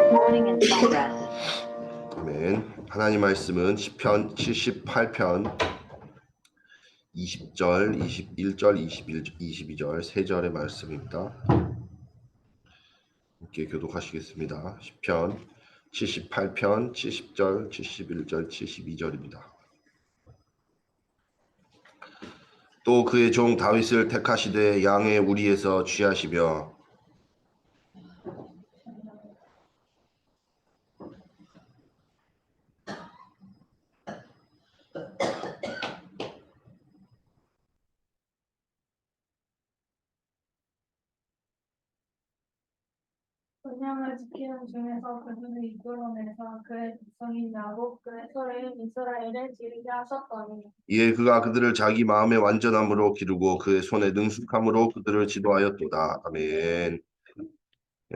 Recording in progress. 아멘. 하나님 말씀은 시편 78편 20절, 21절, 22절 세 절의 말씀입니다. 함께 교독하시겠습니다. 시편 78편 70절, 71절, 72절입니다. 또 그의 종 다윗을 택하시되 양의 우리에서 취하시며 언약을 지키는 중에서 그들을 이끌어내사 그의 백성인 야곱 그의 소유인 이스라엘을 지르게 하셨더니 이에 그가 그들을 자기 마음의 완전함으로 기르고 그의 손의 능숙함으로 그들을 지도하였도다. 아멘.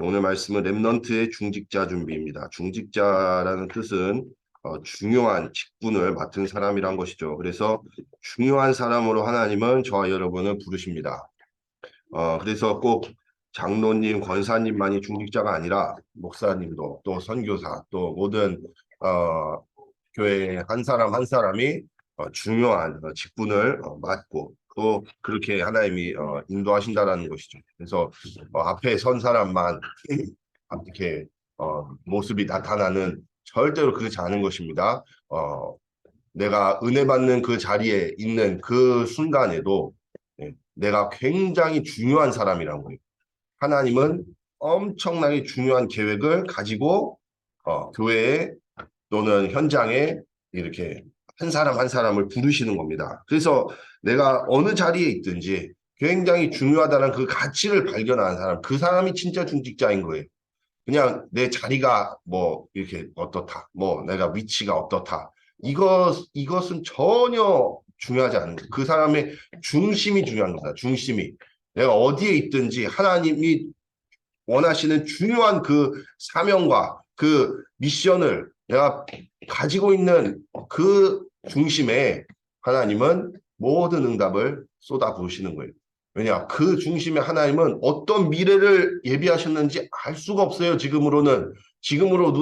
오늘 말씀은 렘넌트의 중직자 준비입니다. 중직자라는 뜻은 중요한 직분을 맡은 사람이란 것이죠. 그래서 중요한 사람으로 하나님은 저와 여러분을 부르십니다. 그래서 꼭 장로님, 권사님만이 중직자가 아니라 목사님도 또 선교사 또 모든 교회의 한 사람 한 사람이 중요한 직분을 맡고 또 그렇게 하나님이 인도하신다라는 것이죠. 그래서 앞에 선 사람만 이렇게 모습이 나타나는 절대로 그렇지 않은 것입니다. 내가 은혜 받는 그 자리에 있는 그 순간에도 내가 굉장히 중요한 사람이라는 거예요. 하나님은 엄청나게 중요한 계획을 가지고 교회에 또는 현장에 이렇게 한 사람 한 사람을 부르시는 겁니다. 그래서 내가 어느 자리에 있든지 굉장히 중요하다는 그 가치를 발견하는 사람, 그 사람이 진짜 중직자인 거예요. 그냥 내 자리가 뭐 이렇게 어떻다, 뭐 내가 위치가 어떻다, 이것은 전혀 중요하지 않은 거예요. 그 사람의 중심이 중요한 거다. 중심이 내가 어디에 있든지 하나님이 원하시는 중요한 그 사명과 그 미션을 내가 가지고 있는 그 중심에 하나님은 모든 응답을 쏟아부으시는 거예요. 왜냐? 그 중심에 하나님은 어떤 미래를 예비하셨는지 알 수가 없어요. 지금으로는. 지금으로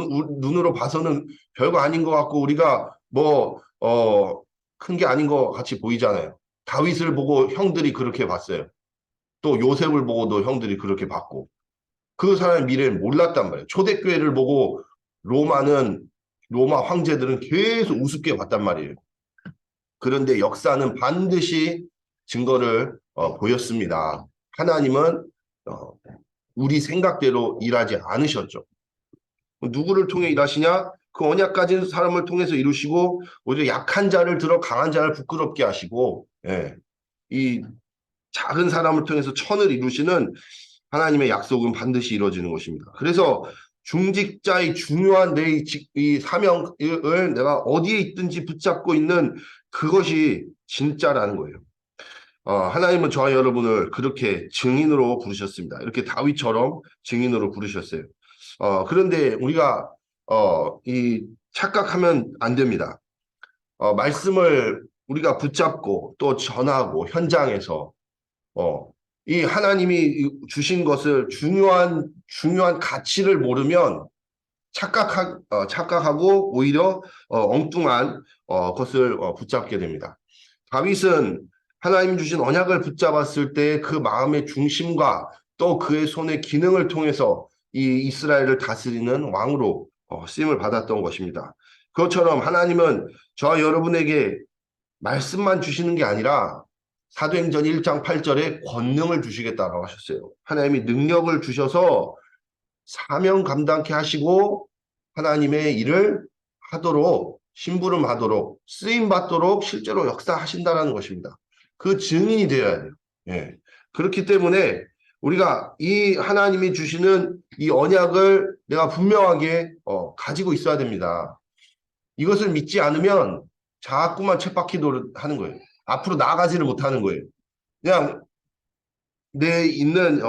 눈으로 봐서는 별거 아닌 것 같고 우리가 뭐 큰 게 아닌 것 같이 보이잖아요. 다윗을 보고 형들이 그렇게 봤어요. 또 요셉을 보고도 형들이 그렇게 봤고 그 사람의 미래를 몰랐단 말이에요. 초대교회를 보고 로마 황제들은 계속 우습게 봤단 말이에요. 그런데 역사는 반드시 증거를 보였습니다. 하나님은 우리 생각대로 일하지 않으셨죠. 누구를 통해 일하시냐? 그 언약 가진 사람을 통해서 이루시고 오히려 약한 자를 들어 강한 자를 부끄럽게 하시고 이 작은 사람을 통해서 천을 이루시는 하나님의 약속은 반드시 이루어지는 것입니다. 그래서 중직자의 중요한 내 이 사명을 내가 어디에 있든지 붙잡고 있는 그것이 진짜라는 거예요. 하나님은 저와 여러분을 그렇게 증인으로 부르셨습니다. 이렇게 다윗처럼 증인으로 부르셨어요. 그런데 우리가 이 착각하면 안 됩니다. 말씀을 우리가 붙잡고 또 전하고 현장에서 이 하나님이 주신 것을 중요한 가치를 모르면 착각하고 오히려 엉뚱한 것을 붙잡게 됩니다. 다윗은 하나님 주신 언약을 붙잡았을 때 그 마음의 중심과 또 그의 손의 기능을 통해서 이 이스라엘을 다스리는 왕으로 쓰임을 받았던 것입니다. 그것처럼 하나님은 저와 여러분에게 말씀만 주시는 게 아니라 사도행전 1장 8절에 권능을 주시겠다라고 하셨어요. 하나님이 능력을 주셔서 사명 감당케 하시고 하나님의 일을 하도록 심부름하도록 쓰임받도록 실제로 역사하신다는 것입니다. 그 증인이 되어야 돼요. 그렇기 때문에 우리가 이 하나님이 주시는 이 언약을 내가 분명하게 가지고 있어야 됩니다. 이것을 믿지 않으면 자꾸만 쳇바퀴 하는 거예요. 앞으로 나아가지를 못하는 거예요. 그냥 내 있는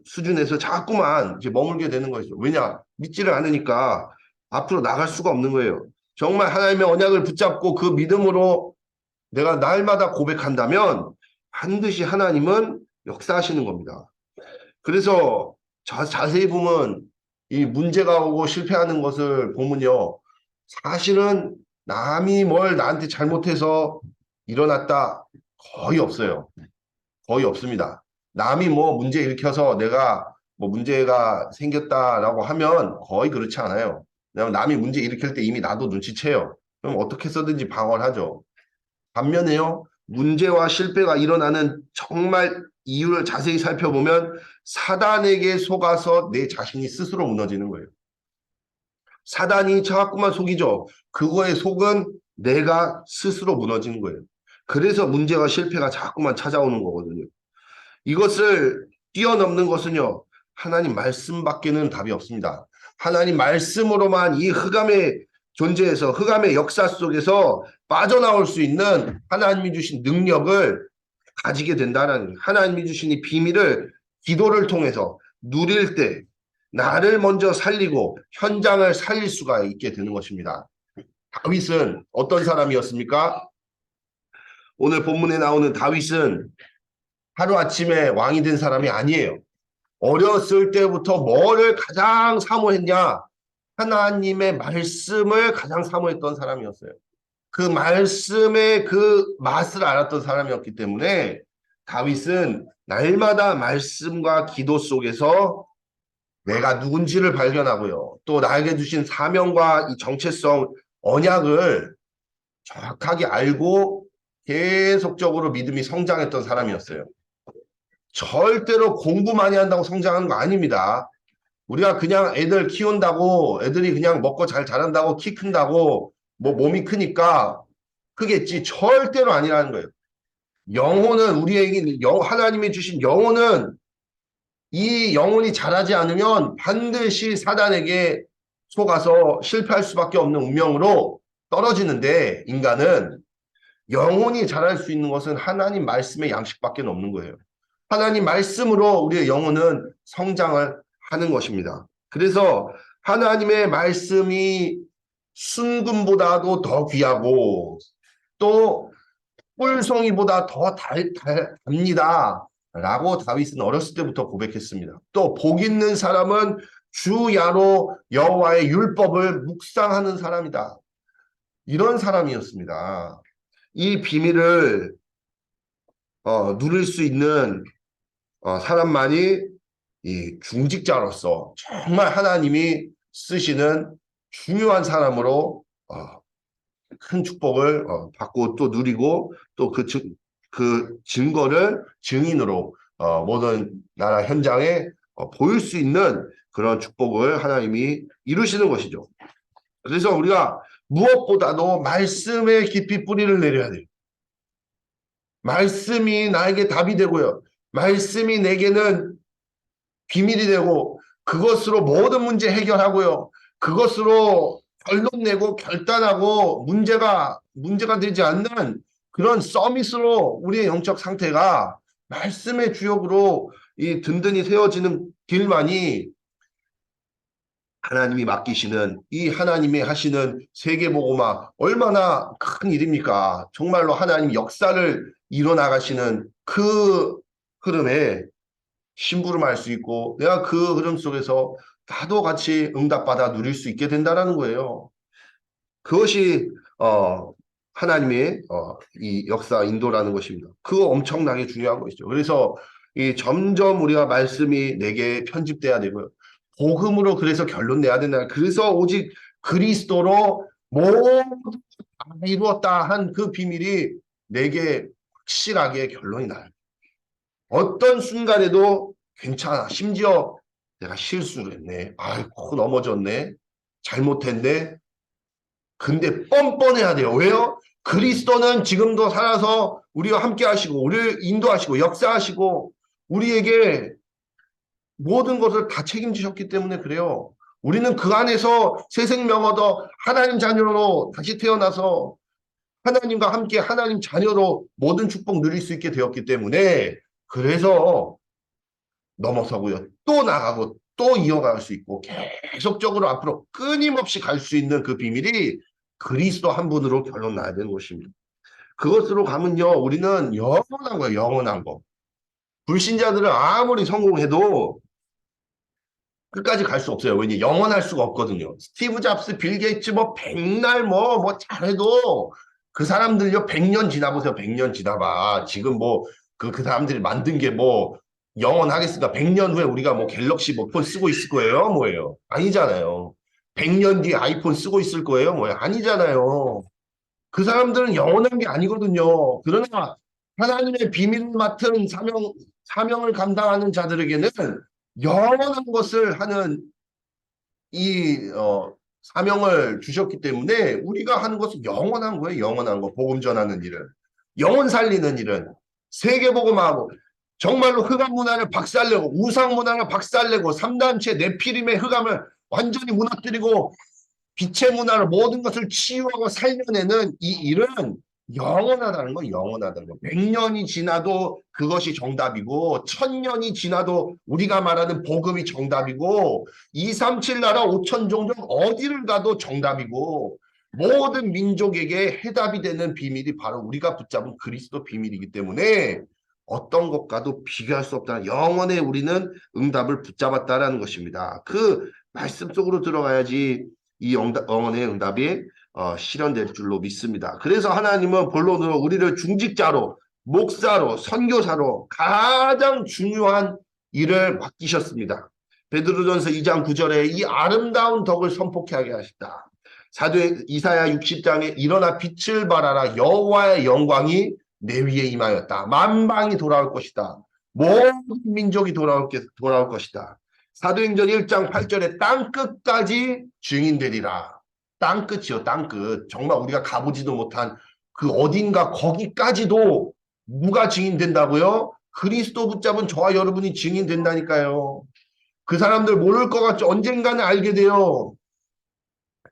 수준에서 자꾸만 이제 머물게 되는 거죠. 왜냐? 믿지를 않으니까 앞으로 나갈 수가 없는 거예요. 정말 하나님의 언약을 붙잡고 그 믿음으로 내가 날마다 고백한다면 반드시 하나님은 역사하시는 겁니다. 그래서 자세히 보면 이 문제가 오고 실패하는 것을 보면요. 사실은 남이 뭘 나한테 잘못해서 일어났다 거의 없어요. 거의 없습니다. 남이 뭐 문제 일으켜서 내가 뭐 문제가 생겼다라고 하면 거의 그렇지 않아요. 왜냐면 남이 문제 일으킬 때 이미 나도 눈치채요. 그럼 어떻게 해서든지 방어를 하죠. 반면에요, 문제와 실패가 일어나는 정말 이유를 자세히 살펴보면 사단에게 속아서 내 자신이 스스로 무너지는 거예요. 사단이 자꾸만 속이죠. 그거에 속은 내가 스스로 무너지는 거예요. 그래서 문제와 실패가 자꾸만 찾아오는 거거든요. 이것을 뛰어넘는 것은요, 하나님 말씀밖에는 답이 없습니다. 하나님 말씀으로만 이 흑암의 존재에서, 흑암의 역사 속에서 빠져나올 수 있는 하나님이 주신 능력을 가지게 된다는, 하나님이 주신 이 비밀을 기도를 통해서 누릴 때 나를 먼저 살리고 현장을 살릴 수가 있게 되는 것입니다. 다윗은 어떤 사람이었습니까? 오늘 본문에 나오는 다윗은 하루아침에 왕이 된 사람이 아니에요. 어렸을 때부터 뭐를 가장 사모했냐? 하나님의 말씀을 가장 사모했던 사람이었어요. 그 말씀의 그 맛을 알았던 사람이었기 때문에 다윗은 날마다 말씀과 기도 속에서 내가 누군지를 발견하고요. 또 나에게 주신 사명과 이 정체성, 언약을 정확하게 알고 계속적으로 믿음이 성장했던 사람이었어요. 절대로 공부 많이 한다고 성장하는 거 아닙니다. 우리가 그냥 애들 키운다고 애들이 그냥 먹고 잘 자란다고 키 큰다고 뭐 몸이 크니까 크겠지. 절대로 아니라는 거예요. 영혼은 우리에게 하나님이 주신 영혼은 이 영혼이 자라지 않으면 반드시 사단에게 속아서 실패할 수밖에 없는 운명으로 떨어지는데 인간은 영혼이 자랄 수 있는 것은 하나님 말씀의 양식밖에 없는 거예요. 하나님 말씀으로 우리의 영혼은 성장을 하는 것입니다. 그래서 하나님의 말씀이 순금보다도 더 귀하고 또 꿀송이보다 더 답니다. 라고 다윗은 어렸을 때부터 고백했습니다. 또 복 있는 사람은 주야로 여호와의 율법을 묵상하는 사람이다. 이런 사람이었습니다. 이 비밀을 누릴 수 있는 사람만이 이 중직자로서 정말 하나님이 쓰시는 중요한 사람으로 큰 축복을 받고 또 누리고 또 그 증거를 증인으로 모든 나라 현장에 보일 수 있는 그런 축복을 하나님이 이루시는 것이죠. 그래서 우리가 무엇보다도 말씀에 깊이 뿌리를 내려야 돼요. 말씀이 나에게 답이 되고요. 말씀이 내게는 비밀이 되고 그것으로 모든 문제 해결하고요. 그것으로 결론 내고 결단하고 문제가 되지 않는 그런 서밋으로 우리의 영적 상태가 말씀의 주역으로 이 든든히 세워지는 길만이 하나님이 맡기시는 이 하나님이 하시는 세계복음화 얼마나 큰 일입니까? 정말로 하나님 역사를 이뤄나가시는 그 흐름에 심부름할 수 있고 내가 그 흐름 속에서 나도 같이 응답받아 누릴 수 있게 된다는 거예요. 그것이 하나님의 이 역사 인도라는 것입니다. 그거 엄청나게 중요한 것이죠. 그래서 이 점점 우리가 말씀이 내게 편집돼야 되고요. 복음으로 그래서 결론 내야 된다. 그래서 오직 그리스도로 모두 다 이루었다 한 그 비밀이 내게 확실하게 결론이 나요. 어떤 순간에도 괜찮아. 심지어 내가 실수를 했네. 아이고 넘어졌네. 잘못했네. 근데 뻔뻔해야 돼요. 왜요? 그리스도는 지금도 살아서 우리와 함께 하시고 우리를 인도하시고 역사하시고 우리에게 모든 것을 다 책임지셨기 때문에 그래요. 우리는 그 안에서 새 생명 얻어 하나님 자녀로 다시 태어나서 하나님과 함께 하나님 자녀로 모든 축복 누릴 수 있게 되었기 때문에 그래서 넘어서고요. 또 나가고 또 이어갈 수 있고 계속적으로 앞으로 끊임없이 갈 수 있는 그 비밀이 그리스도 한 분으로 결론 나야 되는 것입니다. 그것으로 가면요. 우리는 영원한 거예요. 영원한 거. 불신자들은 아무리 성공해도 끝까지 갈 수 없어요. 왜냐 영원할 수가 없거든요. 스티브 잡스, 빌 게이츠 뭐 백날 뭐 잘해도 그 사람들요 100년 지나보세요. 100년 지나봐. 지금 뭐 그 사람들이 만든 게 뭐 영원하겠습니까? 100년 후에 우리가 뭐 갤럭시 뭐 폰 쓰고 있을 거예요? 뭐예요? 아니잖아요. 100년 뒤에 아이폰 쓰고 있을 거예요? 뭐예요? 아니잖아요. 그 사람들은 영원한 게 아니거든요. 그러나 하나님의 비밀을 맡은 사명을 감당하는 자들에게는 영원한 것을 하는 이 사명을 주셨기 때문에 우리가 하는 것은 영원한 거예요. 영원한 거. 복음 전하는 일은. 영혼 살리는 일은. 세계복음하고 정말로 흑암 문화를 박살내고 우상 문화를 박살내고 3단체 네피림의 흑암을 완전히 무너뜨리고 빛의 문화를 모든 것을 치유하고 살려내는 이 일은 영원하다는 거, 영원하다는 거. 100년이 지나도 그것이 정답이고, 1000년이 지나도 우리가 말하는 복음이 정답이고, 237 나라 5천 종족 어디를 가도 정답이고, 모든 민족에게 해답이 되는 비밀이 바로 우리가 붙잡은 그리스도 비밀이기 때문에 어떤 것과도 비교할 수 없다. 영원에 우리는 응답을 붙잡았다라는 것입니다. 그 말씀 속으로 들어가야지 이 영원의 응답이 실현될 줄로 믿습니다. 그래서 하나님은 본론으로 우리를 중직자로, 목사로, 선교사로 가장 중요한 일을 맡기셨습니다. 베드로전서 2장 9절에 이 아름다운 덕을 선포하게 하셨다. 사도 이사야 60장에 일어나 빛을 발하라 여호와의 영광이 내 위에 임하였다. 만방이 돌아올 것이다. 모든 민족이 돌아올 것이다. 사도행전 1장 8절에 땅끝까지 증인되리라. 땅끝이요, 땅끝. 정말 우리가 가보지도 못한 그 어딘가 거기까지도 누가 증인된다고요? 그리스도 붙잡은 저와 여러분이 증인된다니까요. 그 사람들 모를 것 같죠? 언젠가는 알게 돼요.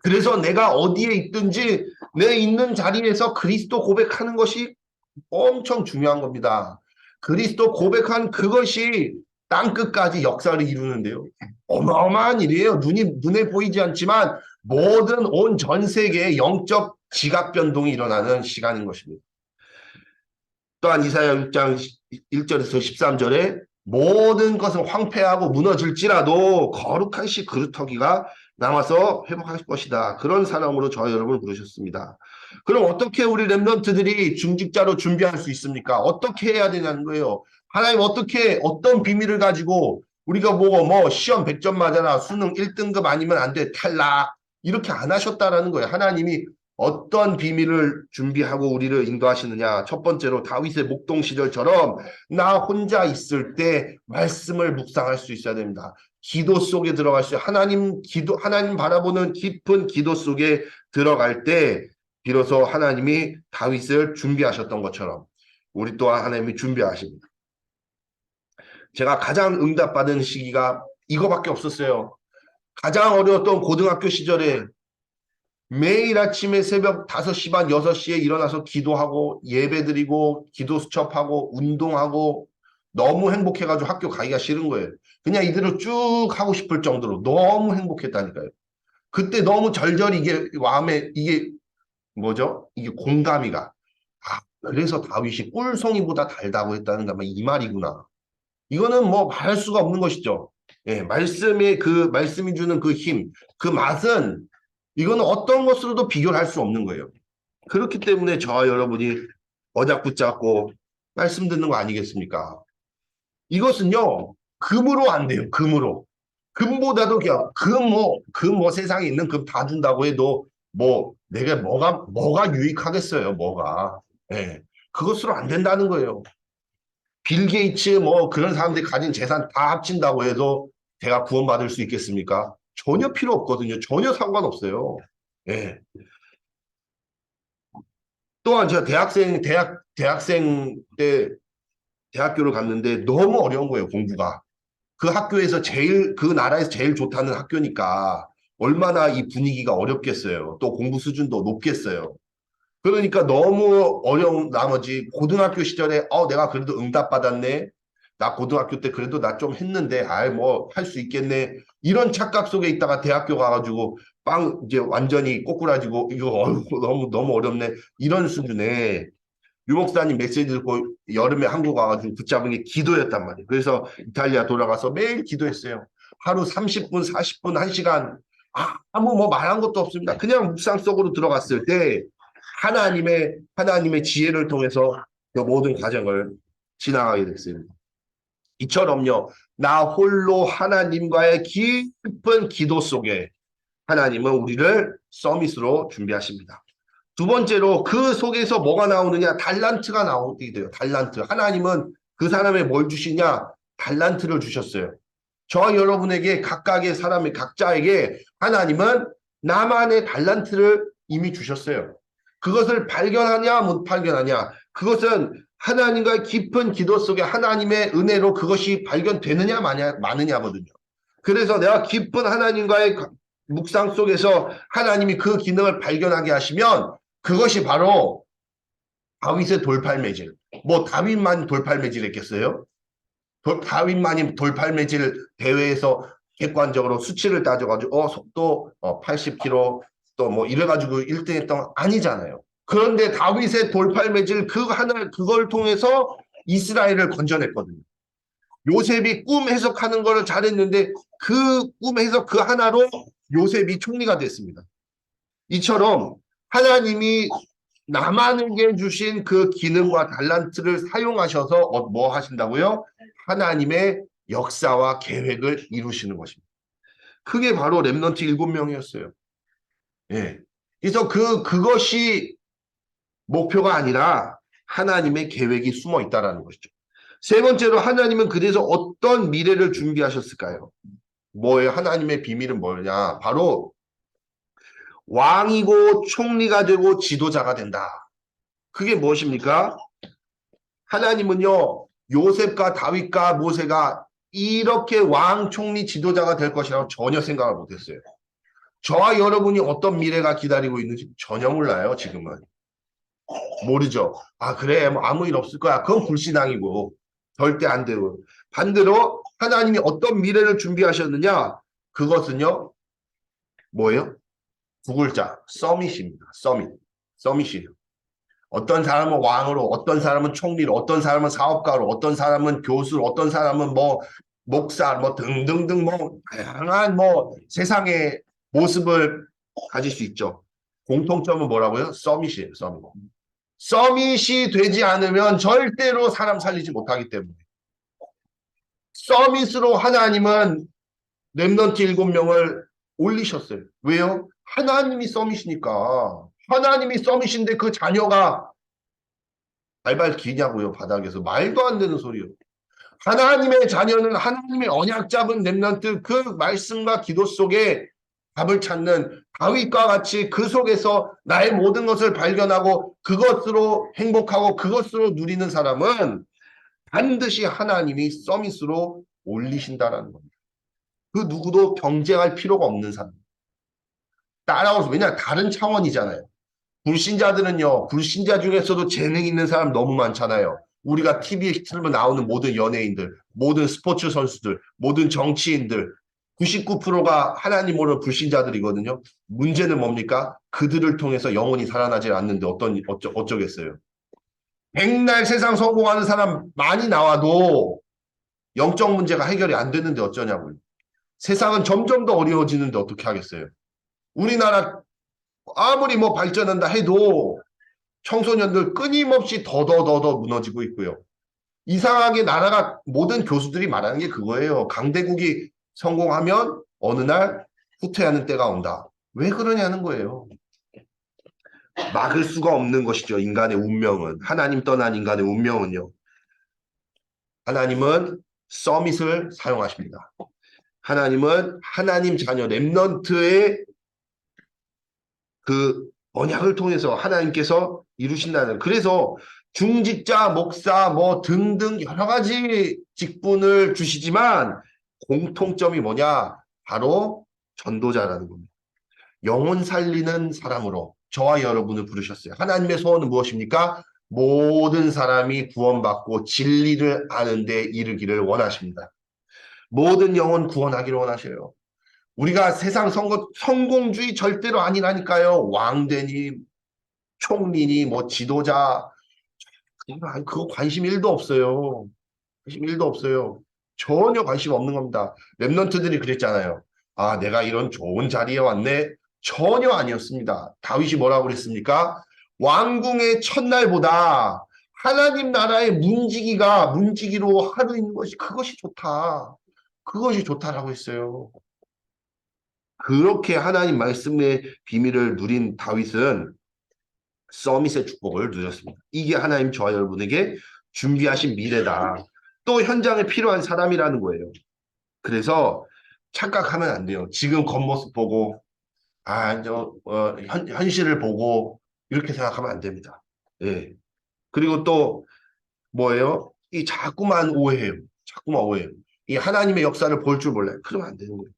그래서 내가 어디에 있든지 내 있는 자리에서 그리스도 고백하는 것이 엄청 중요한 겁니다. 그리스도 고백한 그것이 땅끝까지 역사를 이루는데요. 어마어마한 일이에요. 눈에 보이지 않지만 모든 온 전 세계에 영적 지각 변동이 일어나는 시간인 것입니다. 또한 이사야 6장 1절에서 13절에 모든 것은 황폐하고 무너질지라도 거룩한 씨 그루터기가 남아서 회복할 것이다. 그런 사람으로 저와 여러분을 부르셨습니다. 그럼 어떻게 우리 랩런트들이 중직자로 준비할 수 있습니까? 어떻게 해야 되냐는 거예요. 하나님 어떻게 어떤 비밀을 가지고 우리가 뭐 시험 100점 맞아라 수능 1등급 아니면 안 돼 탈락 이렇게 안 하셨다라는 거예요. 하나님이 어떤 비밀을 준비하고 우리를 인도하시느냐. 첫 번째로 다윗의 목동 시절처럼 나 혼자 있을 때 말씀을 묵상할 수 있어야 됩니다. 기도 속에 들어갈 수 하나님 바라보는 깊은 기도 속에 들어갈 때 비로소 하나님이 다윗을 준비하셨던 것처럼 우리 또한 하나님이 준비하십니다. 제가 가장 응답받은 시기가 이거밖에 없었어요. 가장 어려웠던 고등학교 시절에 매일 아침에 새벽 5시 반, 6시에 일어나서 기도하고 예배드리고 기도 수첩하고 운동하고 너무 행복해가지고 학교 가기가 싫은 거예요. 그냥 이대로 쭉 하고 싶을 정도로 너무 행복했다니까요. 그때 너무 절절히 이게 마음에 이게 뭐죠? 이게 공감이 가. 아, 그래서 다윗이 꿀송이보다 달다고 했다는 이 말이구나. 이거는 뭐 말할 수가 없는 것이죠. 예, 말씀이 주는 그 힘, 그 맛은 이거는 어떤 것으로도 비교를 할 수 없는 거예요. 그렇기 때문에 저와 여러분이 언약 붙잡고 말씀 듣는 거 아니겠습니까? 이것은요, 금으로 안 돼요. 금으로. 금보다도 그냥 금 세상에 있는 금 다 준다고 해도 뭐 내가 뭐가 유익하겠어요. 뭐가. 예. 그것으로 안 된다는 거예요. 빌 게이츠 뭐 그런 사람들이 가진 재산 다 합친다고 해도 제가 구원받을 수 있겠습니까? 전혀 필요 없거든요. 전혀 상관없어요. 예. 또한 제가 대학생 때 대학교를 갔는데 너무 어려운 거예요, 공부가. 그 나라에서 제일 좋다는 학교니까 얼마나 이 분위기가 어렵겠어요. 또 공부 수준도 높겠어요. 그러니까 너무 어려운 나머지 고등학교 시절에 내가 그래도 응답받았네. 나 고등학교 때 그래도 나 좀 했는데 뭐 할 수 있겠네. 이런 착각 속에 있다가 대학교 가가지고 이제 완전히 꼬꾸라지고 이거 너무 어렵네. 이런 수준의 유목사님 메시지 듣고 여름에 한국 와가지고 붙잡은 게 기도였단 말이에요. 그래서 이탈리아 돌아가서 매일 기도했어요. 하루 30분, 40분, 1시간 아무 뭐 말한 것도 없습니다. 그냥 묵상 속으로 들어갔을 때 하나님의 지혜를 통해서 그 모든 과정을 지나가게 됐습니다. 이처럼요, 나 홀로 하나님과의 깊은 기도 속에 하나님은 우리를 서밋으로 준비하십니다. 두 번째로 그 속에서 뭐가 나오느냐? 달란트가 나오게 돼요. 달란트. 하나님은 그 사람에 뭘 주시냐? 달란트를 주셨어요. 저와 여러분에게 각각의 사람의 각자에게 하나님은 나만의 달란트를 이미 주셨어요. 그것을 발견하냐 못 발견하냐 그것은 하나님과의 깊은 기도 속에 하나님의 은혜로 그것이 발견되느냐 마느냐거든요. 그래서 내가 깊은 하나님과의 묵상 속에서 하나님이 그 기능을 발견하게 하시면 그것이 바로 다윗의 돌팔매질. 뭐 다윗만 돌팔매질 했겠어요? 다윗만이 돌팔매질 대회에서 객관적으로 수치를 따져가지고 속도 80km 또 뭐 이래가지고 1등 했던 건 아니잖아요. 그런데 다윗의 돌팔매질 그걸 통해서 이스라엘을 건져냈거든요. 요셉이 꿈 해석하는 거를 잘했는데 그 꿈 해석 그 하나로 요셉이 총리가 됐습니다. 이처럼 하나님이 나만에게 주신 그 기능과 달란트를 사용하셔서 뭐 하신다고요? 하나님의 역사와 계획을 이루시는 것입니다. 그게 바로 렘넌트 7명이었어요. 예. 그래서 그것이 목표가 아니라 하나님의 계획이 숨어 있다라는 것이죠. 세 번째로 하나님은 그래서 어떤 미래를 준비하셨을까요? 뭐예요? 하나님의 비밀은 뭐냐? 바로 왕이고 총리가 되고 지도자가 된다. 그게 무엇입니까? 하나님은요, 요셉과 다윗과 모세가 이렇게 왕, 총리, 지도자가 될 것이라고 전혀 생각을 못했어요. 저와 여러분이 어떤 미래가 기다리고 있는지 전혀 몰라요, 지금은. 모르죠. 그래, 뭐 아무 일 없을 거야. 그건 불신앙이고, 절대 안 되고. 반대로 하나님이 어떤 미래를 준비하셨느냐? 그것은요, 뭐예요? 두 글자, 서밋입니다. 서밋이에요. 어떤 사람은 왕으로, 어떤 사람은 총리로, 어떤 사람은 사업가로, 어떤 사람은 교수로, 어떤 사람은 뭐 목사, 뭐 등등등 뭐 다양한 뭐 세상의 모습을 가질 수 있죠. 공통점은 뭐라고요? 서밋이에요. 서밋이 되지 않으면 절대로 사람 살리지 못하기 때문에. 서밋으로 하나님은 렘넌트 7명을 올리셨어요. 왜요? 하나님이 서밋이니까. 하나님이 서밋인데 그 자녀가 발발 기냐고요, 바닥에서. 말도 안 되는 소리요. 하나님의 자녀는 하나님의 언약 잡은 렘넌트 그 말씀과 기도 속에 답을 찾는 다윗과 같이 그 속에서 나의 모든 것을 발견하고 그것으로 행복하고 그것으로 누리는 사람은 반드시 하나님이 서밋으로 올리신다라는 겁니다. 그 누구도 경쟁할 필요가 없는 사람. 따라오서 왜냐 다른 차원이잖아요. 불신자들은요, 불신자 중에서도 재능 있는 사람 너무 많잖아요. 우리가 TV에 틀면 나오는 모든 연예인들, 모든 스포츠 선수들, 모든 정치인들, 99%가 하나님 모르는 불신자들이거든요. 문제는 뭡니까? 그들을 통해서 영혼이 살아나지 않는데 어쩌겠어요. 백날 세상 성공하는 사람 많이 나와도 영적 문제가 해결이 안 되는데 어쩌냐고요. 세상은 점점 더 어려워지는데 어떻게 하겠어요. 우리나라 아무리 뭐 발전한다 해도 청소년들 끊임없이 더더더더 무너지고 있고요. 이상하게 나라가 모든 교수들이 말하는 게 그거예요. 강대국이 성공하면 어느 날 후퇴하는 때가 온다. 왜 그러냐는 거예요. 막을 수가 없는 것이죠. 인간의 운명은. 하나님 떠난 인간의 운명은요. 하나님은 서밋을 사용하십니다. 하나님은 하나님 자녀 렘넌트의 그 언약을 통해서 하나님께서 이루신다는. 그래서 중직자, 목사 뭐 등등 여러 가지 직분을 주시지만 공통점이 뭐냐? 바로 전도자라는 겁니다. 영혼 살리는 사람으로 저와 여러분을 부르셨어요. 하나님의 소원은 무엇입니까? 모든 사람이 구원받고 진리를 아는 데 이르기를 원하십니다. 모든 영혼 구원하기를 원하셔요. 우리가 세상 성공주의 절대로 아니라니까요. 왕되니 총리니 뭐 지도자 그거 관심 1도 없어요. 관심 1도 없어요. 전혀 관심 없는 겁니다. 렘넌트들이 그랬잖아요. 아, 내가 이런 좋은 자리에 왔네. 전혀 아니었습니다. 다윗이 뭐라고 그랬습니까? 왕궁의 첫날보다 하나님 나라의 문지기로 하루 있는 것이 그것이 좋다. 그것이 좋다라고 했어요. 그렇게 하나님 말씀의 비밀을 누린 다윗은 서밋의 축복을 누렸습니다. 이게 하나님 저와 여러분에게 준비하신 미래다. 또 현장에 필요한 사람이라는 거예요. 그래서 착각하면 안 돼요. 지금 겉모습 보고 현실을 보고 이렇게 생각하면 안 됩니다. 예. 그리고 또 뭐예요? 이 자꾸만 오해해요. 자꾸만 오해해요. 이 하나님의 역사를 볼 줄 몰라요. 그러면 안 되는 거예요.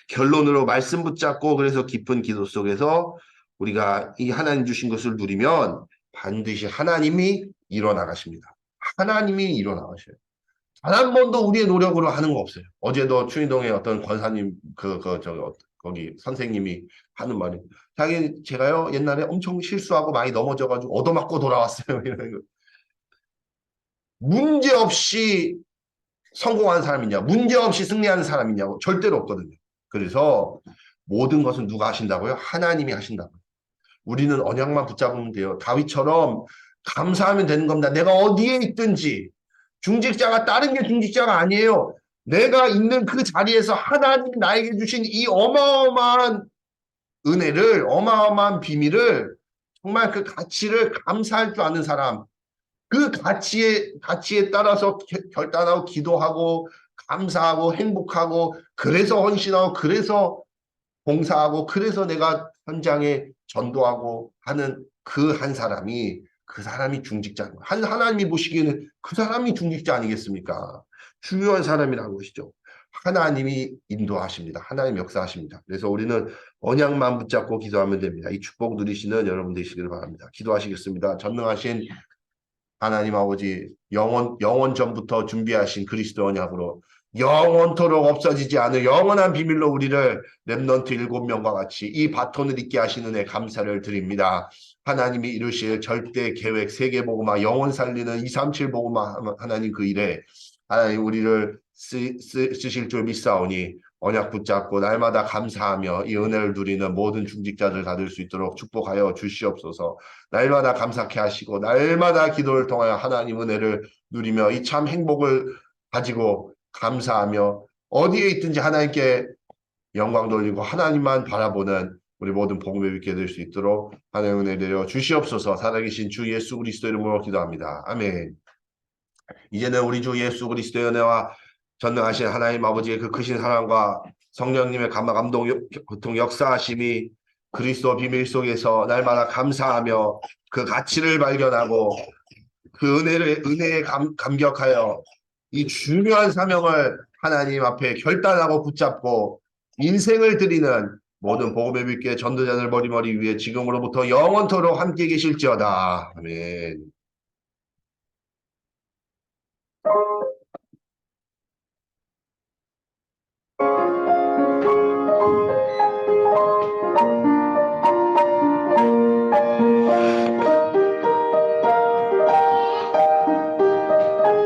결론으로 말씀 붙잡고 그래서 깊은 기도 속에서 우리가 이 하나님 주신 것을 누리면 반드시 하나님이 일어나가십니다. 하나님이 일어나가셔요. 단 한 번도 우리의 노력으로 하는 거 없어요. 어제도 추인동의 어떤 권사님 거기 선생님이 하는 말이 제가요 옛날에 엄청 실수하고 많이 넘어져가지고 얻어맞고 돌아왔어요. 이런 거. 문제 없이 성공한 사람이냐, 문제 없이 승리하는 사람이냐고 절대로 없거든요. 그래서 모든 것은 누가 하신다고요? 하나님이 하신다고요. 우리는 언약만 붙잡으면 돼요. 다윗처럼 감사하면 되는 겁니다. 내가 어디에 있든지 중직자가 다른 게 중직자가 아니에요. 내가 있는 그 자리에서 하나님이 나에게 주신 이 어마어마한 은혜를, 어마어마한 비밀을 정말 그 가치를 감사할 줄 아는 사람, 그 가치에 따라서 결단하고 기도하고 감사하고 행복하고 그래서 헌신하고 그래서 봉사하고 그래서 내가 현장에 전도하고 하는 그 한 사람이 그 사람이 중직자. 하나님이 보시기에는 그 사람이 중직자 아니겠습니까? 중요한 사람이라는 것이죠. 하나님이 인도하십니다. 하나님 역사하십니다. 그래서 우리는 언약만 붙잡고 기도하면 됩니다. 이 축복 누리시는 여러분 되시기를 바랍니다. 기도하시겠습니다. 전능하신 하나님 아버지 영원 전부터 준비하신 그리스도 언약으로 영원토록 없어지지 않을 영원한 비밀로 우리를 렘넌트 7명과 같이 이 바톤을 잇게 하시는 애 감사를 드립니다. 하나님이 이루실 절대 계획 세계복음화 영원 살리는 237 복음화 하나님 그 일에 하나님 우리를 쓰실 줄 믿사오니 언약 붙잡고 날마다 감사하며 이 은혜를 누리는 모든 중직자들 다 될 수 있도록 축복하여 주시옵소서. 날마다 감사케 하시고 날마다 기도를 통하여 하나님 은혜를 누리며 이 참 행복을 가지고 감사하며 어디에 있든지 하나님께 영광 돌리고 하나님만 바라보는 우리 모든 복음에 믿게 될 수 있도록 하나님 은혜 내려 주시옵소서. 살아계신 주 예수 그리스도 이름으로 기도합니다. 아멘. 이제는 우리 주 예수 그리스도의 은혜와 전능하신 하나님 아버지의 그 크신 사랑과 성령님의 감동, 고통, 역사하심이 그리스도 비밀 속에서 날마다 감사하며 그 가치를 발견하고 그 은혜에 감격하여 이 중요한 사명을 하나님 앞에 결단하고 붙잡고 인생을 드리는 모든 복음의 빛께 전도자들 머리머리 위에 지금으로부터 영원토록 함께 계실지어다. 아멘.